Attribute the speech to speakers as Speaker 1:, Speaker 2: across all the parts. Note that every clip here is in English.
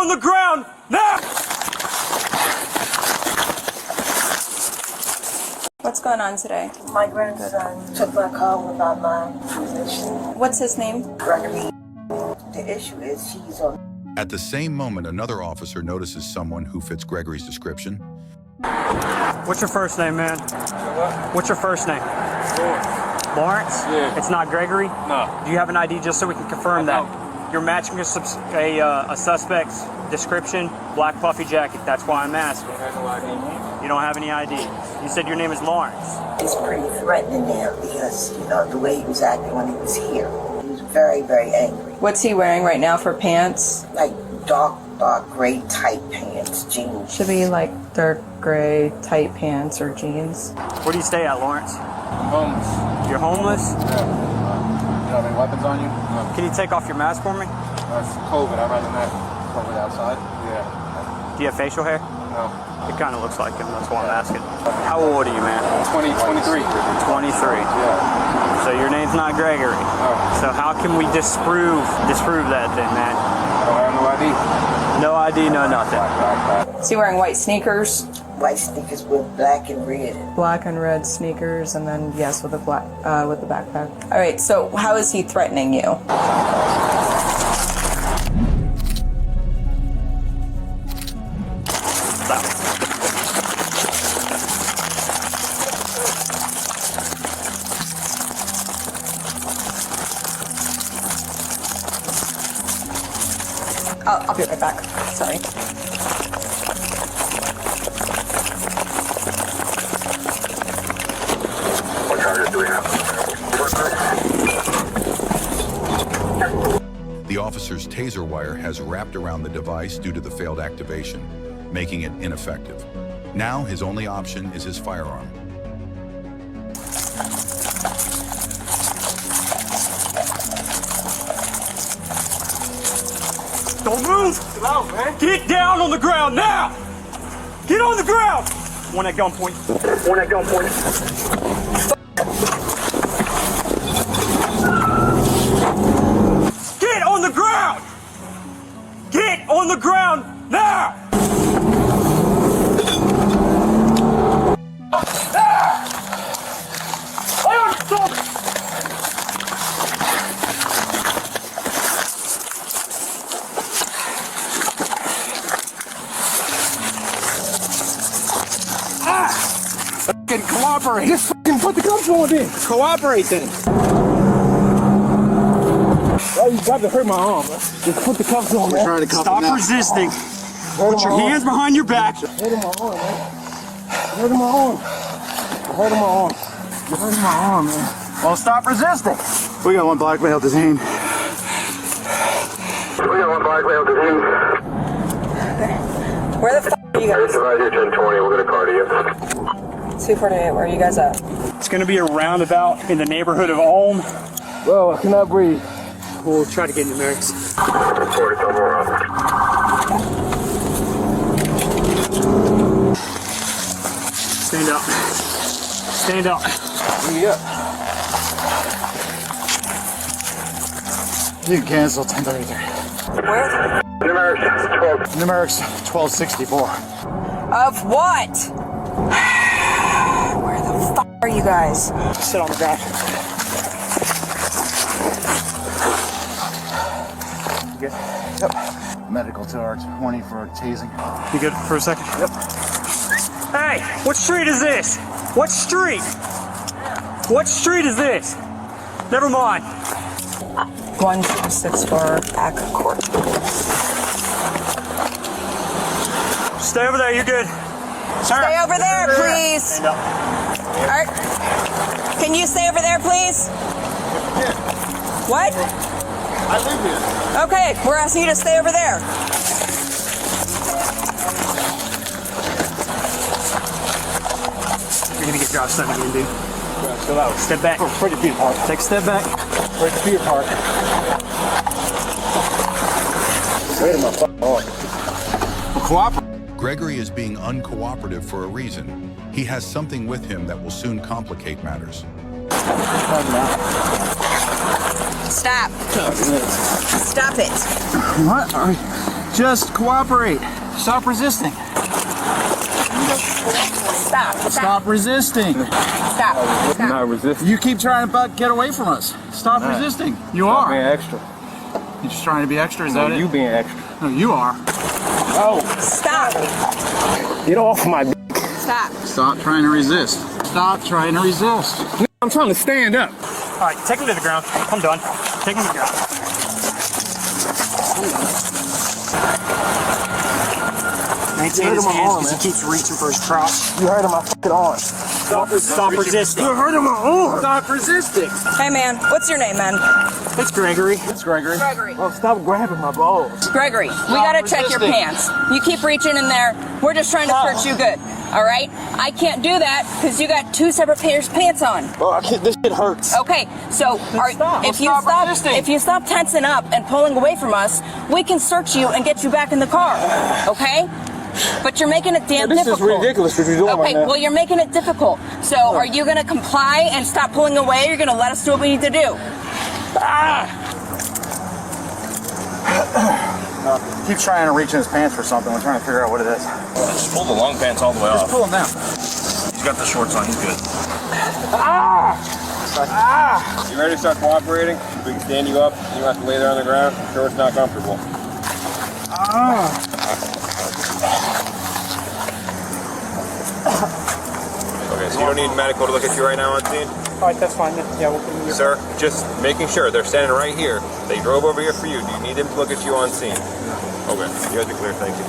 Speaker 1: on the ground now!
Speaker 2: What's going on today?
Speaker 3: My grandson took my call about my position.
Speaker 2: What's his name?
Speaker 3: Gregory. The issue is he's on.
Speaker 4: At the same moment, another officer notices someone who fits Gregory's description.
Speaker 1: What's your first name, man?
Speaker 5: What?
Speaker 1: What's your first name?
Speaker 5: Lawrence.
Speaker 1: Lawrence?
Speaker 5: Yeah.
Speaker 1: It's not Gregory?
Speaker 5: No.
Speaker 1: Do you have an ID just so we can confirm that? You're matching a suspect's description, black puffy jacket. That's why I'm asking.
Speaker 5: I have no ID.
Speaker 1: You don't have any ID. You said your name is Lawrence.
Speaker 3: It's pretty threatening there because, you know, the way he was acting when he was here. He was very, very angry.
Speaker 2: What's he wearing right now for pants?
Speaker 3: Like dark gray tight pants, jeans.
Speaker 2: Should be like dark gray tight pants or jeans.
Speaker 1: Where do you stay at, Lawrence?
Speaker 5: I'm homeless.
Speaker 1: You're homeless?
Speaker 5: Yeah. You have any weapons on you? No.
Speaker 1: Can you take off your mask for me?
Speaker 5: That's COVID. I'd rather not COVID outside. Yeah.
Speaker 1: Do you have facial hair?
Speaker 5: No.
Speaker 1: It kind of looks like him. That's why I'm asking. How old are you, man?
Speaker 5: 23.
Speaker 1: 23.
Speaker 5: Yeah.
Speaker 1: So your name's not Gregory.
Speaker 5: No.
Speaker 1: So how can we disprove that then, man?
Speaker 5: I don't have no ID.
Speaker 1: No ID, no nothing.
Speaker 2: Is he wearing white sneakers?
Speaker 3: White sneakers with black and red.
Speaker 2: Black and red sneakers, and then yes, with a black with the backpack. All right. So how is he threatening you? I'll be right back. Sorry.
Speaker 6: What charges do we have?
Speaker 4: The officer's taser wire has wrapped around the device due to the failed activation, making it ineffective. Now his only option is his firearm.
Speaker 1: Don't move!
Speaker 5: Chill out, man.
Speaker 1: Get down on the ground now! Get on the ground! One at gunpoint.
Speaker 6: One at gunpoint.
Speaker 1: Get on the ground! Get on the ground now!
Speaker 5: Cooperate. Just fucking put the cuffs on then. Cooperate then. Oh, you got to hurt my arm, bro. Just put the cuffs on, man. Trying to cuff
Speaker 1: Stop resisting. Put your hands behind your back.
Speaker 5: Hurting my arm, man. Hurting my arm. Hurting my arm. You're hurting my arm, man. Well, stop resisting. We got one black male detained.
Speaker 6: We got one black male detained.
Speaker 2: Where the f are you guys?
Speaker 6: Supervisor 1020, we'll get a car to you.
Speaker 2: 248. Where are you guys at?
Speaker 1: It's gonna be a roundabout in the neighborhood of Ulm.
Speaker 5: Bro, I cannot breathe.
Speaker 1: We'll try to get numerics.
Speaker 6: Report it to more officer.
Speaker 1: Stand up. Stand up.
Speaker 5: Yeah. You can cancel 1033.
Speaker 2: Where?
Speaker 6: Numerics 12.
Speaker 5: Numerics 1264.
Speaker 2: Of what? Where the f are you guys?
Speaker 1: Sit on the ground. You good?
Speaker 5: Yep. Medical to our 20 for tasing.
Speaker 1: You good for a second?
Speaker 5: Yep.
Speaker 1: Hey, what street is this? What street? What street is this? Never mind.
Speaker 2: 1264 Ack Court.
Speaker 1: Stay over there, you're good. Sir.
Speaker 2: Stay over there, please.
Speaker 1: Stand up.
Speaker 2: All right. Can you stay over there, please? What?
Speaker 5: I live here.
Speaker 2: Okay, we're asking you to stay over there.
Speaker 1: You're gonna get dropped stuff again, dude.
Speaker 5: Yeah, chill out.
Speaker 1: Step back.
Speaker 5: Break the feet apart.
Speaker 1: Take a step back.
Speaker 5: Break the feet apart. Wait a my fucking arm. Cooperate.
Speaker 4: Gregory is being uncooperative for a reason. He has something with him that will soon complicate matters.
Speaker 2: Stop. Stop it.
Speaker 5: What? Just cooperate. Stop resisting. Stop resisting.
Speaker 2: Stop.
Speaker 7: Not resisting.
Speaker 5: You keep trying to get away from us. Stop resisting. You
Speaker 7: Stop
Speaker 5: are.
Speaker 7: being extra.
Speaker 5: You're just trying to be extra, is that
Speaker 7: No,
Speaker 5: it?
Speaker 7: you being extra.
Speaker 5: No, you are.
Speaker 2: Stop.
Speaker 7: Get off my d.
Speaker 2: Stop.
Speaker 5: Stop trying to resist. Stop trying to resist.
Speaker 7: I'm trying to stand up.
Speaker 1: All right, take him to the ground. I'm done. Take him to the ground. Maintain his hands because he keeps reaching for his crotch.
Speaker 7: You hurting my fucking arm.
Speaker 1: Stop resisting.
Speaker 7: You're hurting my arm.
Speaker 5: Stop resisting.
Speaker 2: Hey, man. What's your name, man?
Speaker 1: It's Gregory.
Speaker 5: It's Gregory.
Speaker 2: Gregory.
Speaker 7: Oh, stop grabbing my balls.
Speaker 2: Gregory, we gotta check your pants. You keep reaching in there. We're just trying to search you good. All right? I can't do that because you got 2 separate pairs of pants on.
Speaker 7: Oh, I can't. This shit hurts.
Speaker 2: Okay, so if you stop tensing up and pulling away from us, we can search you and get you back in the car. Okay? But you're making it damn
Speaker 7: This
Speaker 2: difficult.
Speaker 7: is ridiculous what you're doing right
Speaker 2: Okay,
Speaker 7: now.
Speaker 2: well, you're making it difficult. So are you gonna comply and stop pulling away? Or you're gonna let us do what we need to do?
Speaker 5: Keep trying to reach in his pants for something. We're trying to figure out what it is.
Speaker 8: Just pull the long pants all the way
Speaker 5: Just
Speaker 8: off.
Speaker 5: pull him down.
Speaker 8: He's got the shorts on. He's good.
Speaker 7: You ready to start cooperating? We can stand you up. You don't have to lay there on the ground. I'm sure it's not comfortable. Okay, so you don't need medical to look at you right now on scene?
Speaker 1: All right, that's fine. Yeah, we'll put him in your
Speaker 7: Sir, just making sure they're standing right here. They drove over here for you. Do you need them to look at you on scene? Okay, you guys are clear. Thank you.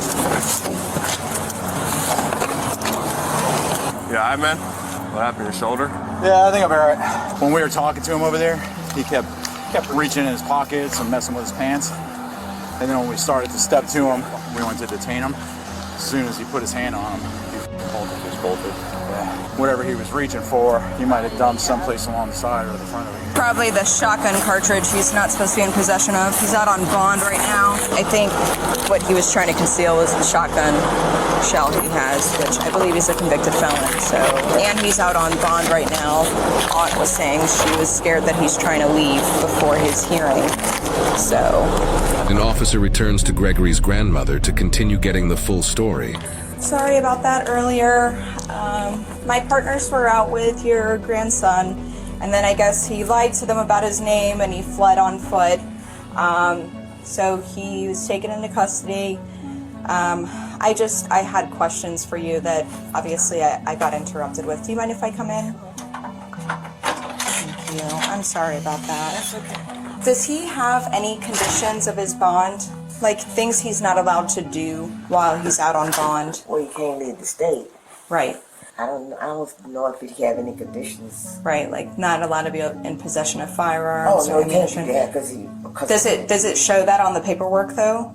Speaker 7: Yeah, hi, man. What happened? Your shoulder?
Speaker 5: Yeah, I think I'll be all right. When we were talking to him over there, he kept reaching in his pockets and messing with his pants. And then when we started to step to him, we went to detain him. As soon as he put his hand on him, he bolted. Yeah. Whatever he was reaching for, he might have dumped someplace along the side or the front of it.
Speaker 2: Probably the shotgun cartridge he's not supposed to be in possession of. He's out on bond right now. I think what he was trying to conceal is the shotgun shell he has, which I believe he's a convicted felon. So, and he's out on bond right now. Aunt was saying she was scared that he's trying to leave before his hearing. So,
Speaker 9: An officer returns to Gregory's grandmother to continue getting the full story.
Speaker 2: sorry about that earlier. My partners were out with your grandson, and then I guess he lied to them about his name and he fled on foot. So he was taken into custody. I had questions for you that obviously I got interrupted with. Do you mind if I come in? Thank you. I'm sorry about that. That's okay. Does he have any conditions of his bond? Like things he's not allowed to do while he's out on bond?
Speaker 3: Well, he can't leave the state.
Speaker 2: Right.
Speaker 3: I don't know if he have any conditions.
Speaker 2: Right, like not allowed to be in possession of
Speaker 3: Oh,
Speaker 2: firearms
Speaker 3: no,
Speaker 2: or
Speaker 3: he can't do
Speaker 2: ammunition.
Speaker 3: that because
Speaker 2: Does it show that on the paperwork though?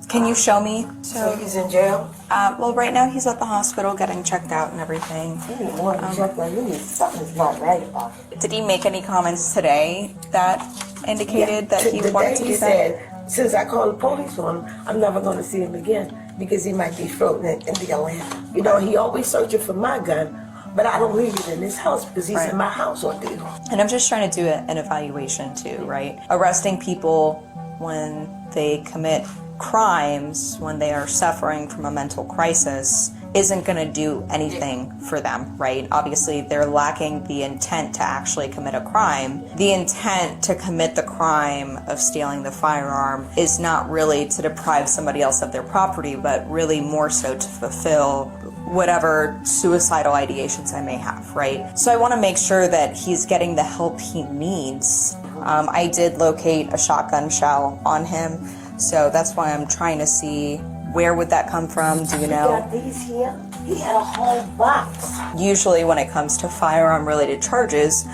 Speaker 2: Can you show me?
Speaker 3: So he's in jail?
Speaker 2: Well, right now he's at the hospital getting checked out and everything.
Speaker 3: You need more than check that. You need something's not right about it.
Speaker 2: Did he make any comments today that indicated that he
Speaker 3: the
Speaker 2: wanted
Speaker 3: day
Speaker 2: to
Speaker 3: he
Speaker 2: do that?
Speaker 3: said, since I called the police on him, I'm never going to see him again because he might be floating in the Atlantic. You know, he always searching for my gun, but I don't leave it in his house because he's in my house all day long.
Speaker 2: And I'm just trying to do an evaluation too, right? Arresting people when they commit crimes, when they are suffering from a mental crisis, isn't going to do anything for them, right? Obviously, they're lacking the intent to actually commit a crime. The intent to commit the crime of stealing the firearm is not really to deprive somebody else of their property, but really more so to fulfill whatever suicidal ideations I may have, right? So I want to make sure that he's getting the help he needs. I did locate a shotgun shell on him, so that's why I'm trying to see where would that come from. Do you know?
Speaker 3: He got these here. He had a whole box.
Speaker 2: Usually when it comes to firearm related charges,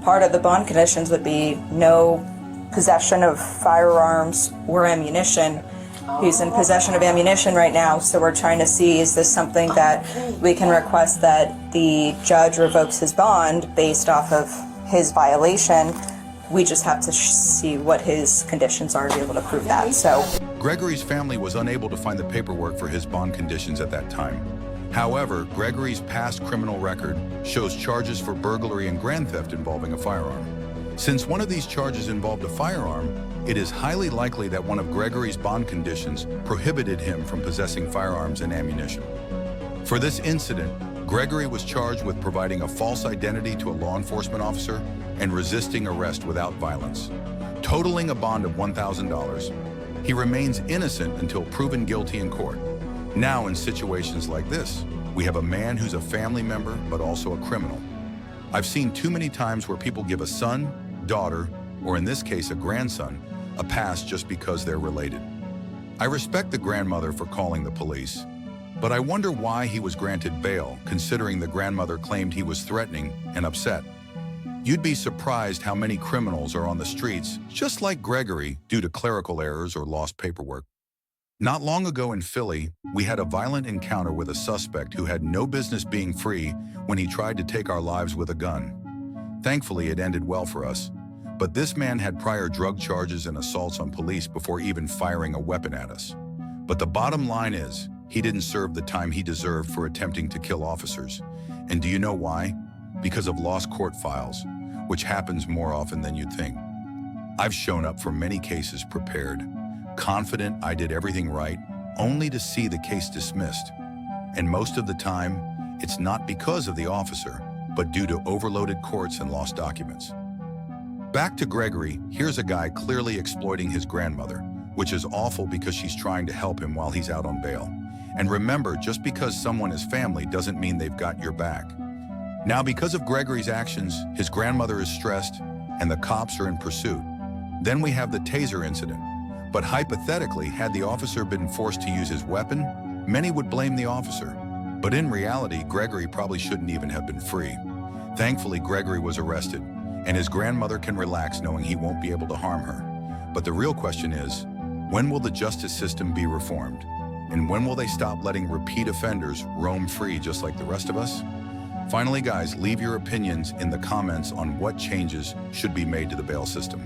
Speaker 2: part of the bond conditions would be no possession of firearms or ammunition. He's in possession of ammunition right now, so we're trying to see, is this something that we can request that the judge revokes his bond based off of his violation? We just have to see what his conditions are to be able to prove that. So
Speaker 4: Gregory's family was unable to find the paperwork for his bond conditions at that time. However, Gregory's past criminal record shows charges for burglary and grand theft involving a firearm. Since one of these charges involved a firearm, it is highly likely that one of Gregory's bond conditions prohibited him from possessing firearms and ammunition. For this incident, Gregory was charged with providing a false identity to a law enforcement officer and resisting arrest without violence, totaling a bond of $1,000. He remains innocent until proven guilty in court. Now, in situations like this, we have a man who's a family member but also a criminal. I've seen too many times where people give a son, daughter, or in this case a grandson, a pass just because they're related. I respect the grandmother for calling the police, but I wonder why he was granted bail, considering the grandmother claimed he was threatening and upset. You'd be surprised how many criminals are on the streets, just like Gregory, due to clerical errors or lost paperwork. Not long ago in Philly, we had a violent encounter with a suspect who had no business being free when he tried to take our lives with a gun. Thankfully, it ended well for us, but this man had prior drug charges and assaults on police before even firing a weapon at us. But the bottom line is, he didn't serve the time he deserved for attempting to kill officers. And do you know why? Because of lost court files, which happens more often than you'd think. I've shown up for many cases prepared, confident I did everything right, only to see the case dismissed. And most of the time, it's not because of the officer, but due to overloaded courts and lost documents. Back to Gregory, here's a guy clearly exploiting his grandmother, which is awful because she's trying to help him while he's out on bail. And remember, just because someone is family doesn't mean they've got your back. Now, because of Gregory's actions, his grandmother is stressed and the cops are in pursuit. Then we have the taser incident. But hypothetically, had the officer been forced to use his weapon, many would blame the officer. But in reality, Gregory probably shouldn't even have been free. Thankfully, Gregory was arrested, and his grandmother can relax knowing he won't be able to harm her. But the real question is, when will the justice system be reformed? And when will they stop letting repeat offenders roam free just like the rest of us? Finally, guys, leave your opinions in the comments on what changes should be made to the bail system.